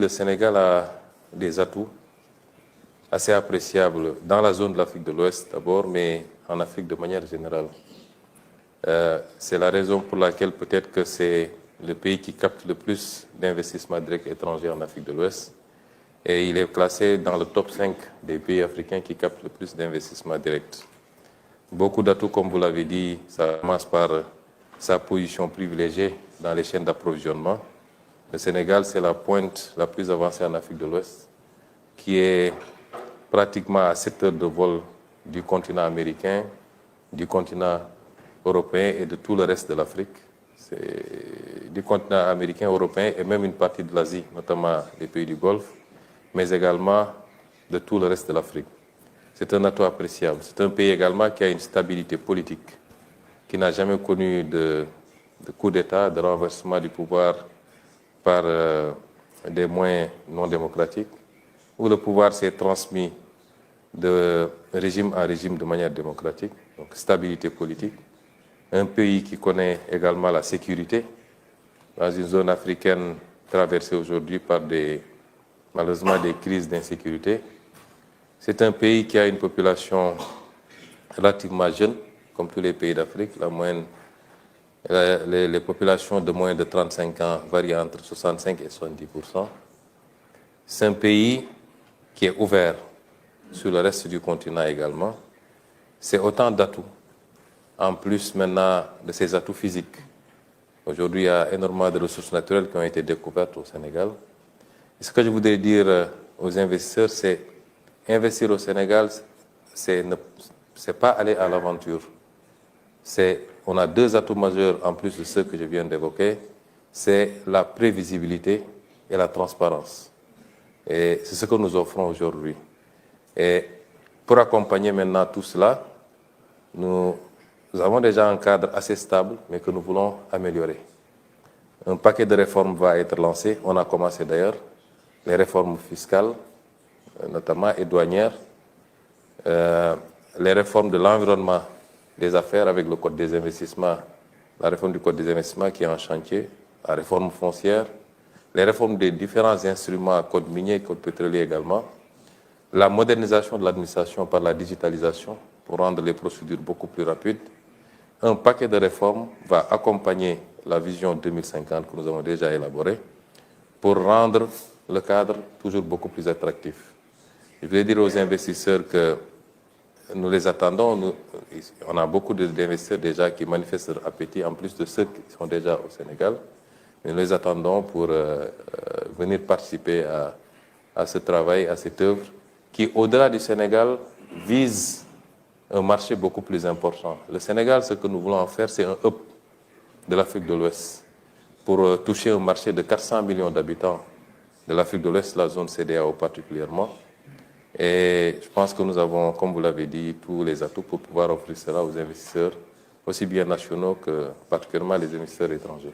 Le Sénégal a des atouts assez appréciables dans la zone de l'Afrique de l'Ouest d'abord, mais en Afrique de manière générale. C'est la raison pour laquelle peut-être que c'est le pays qui capte le plus d'investissements directs étrangers en Afrique de l'Ouest. Et il est classé dans le top 5 des pays africains qui captent le plus d'investissements directs. Beaucoup d'atouts, comme vous l'avez dit, ça commence par sa position privilégiée dans les chaînes d'approvisionnement. Le Sénégal, c'est la pointe la plus avancée en Afrique de l'Ouest, qui est pratiquement à 7 heures de vol du continent américain, du continent européen et de tout le reste de l'Afrique. C'est du continent américain, européen et même une partie de l'Asie, notamment les pays du Golfe, mais également de tout le reste de l'Afrique. C'est un atout appréciable. C'est un pays également qui a une stabilité politique, qui n'a jamais connu de coup d'État, de renversement du pouvoir par des moyens non démocratiques, où le pouvoir s'est transmis de régime en régime de manière démocratique, donc stabilité politique. Un pays qui connaît également la sécurité, dans une zone africaine traversée aujourd'hui par malheureusement des crises d'insécurité. C'est un pays qui a une population relativement jeune, comme tous les pays d'Afrique. Les populations de moins de 35 ans varient entre 65 et 70%. C'est un pays qui est ouvert sur le reste du continent également. C'est autant d'atouts, en plus maintenant de ces atouts physiques. Aujourd'hui, il y a énormément de ressources naturelles qui ont été découvertes au Sénégal. Et ce que je voudrais dire aux investisseurs, c'est investir au Sénégal, c'est pas aller à l'aventure. On a deux atouts majeurs en plus de ceux que je viens d'évoquer, c'est la prévisibilité et la transparence. Et c'est ce que nous offrons aujourd'hui. Et pour accompagner maintenant tout cela, nous avons déjà un cadre assez stable, mais que nous voulons améliorer. Un paquet de réformes va être lancé, on a commencé d'ailleurs, les réformes fiscales, notamment et douanières, les réformes de l'environnement des affaires avec le Code des investissements, la réforme du Code des investissements qui est en chantier, la réforme foncière, les réformes des différents instruments, Code minier, Code pétrolier également, la modernisation de l'administration par la digitalisation pour rendre les procédures beaucoup plus rapides. Un paquet de réformes va accompagner la vision 2050 que nous avons déjà élaborée pour rendre le cadre toujours beaucoup plus attractif. Je voulais dire aux investisseurs que nous les attendons. On a beaucoup d'investisseurs déjà qui manifestent leur appétit, en plus de ceux qui sont déjà au Sénégal. Nous les attendons pour venir participer à ce travail, à cette œuvre, qui, au-delà du Sénégal, vise un marché beaucoup plus important. Le Sénégal, ce que nous voulons en faire, c'est un hub de l'Afrique de l'Ouest pour toucher un marché de 400 millions d'habitants de l'Afrique de l'Ouest, la zone CEDEAO particulièrement. Et je pense que nous avons, comme vous l'avez dit, tous les atouts pour pouvoir offrir cela aux investisseurs, aussi bien nationaux que particulièrement les investisseurs étrangers.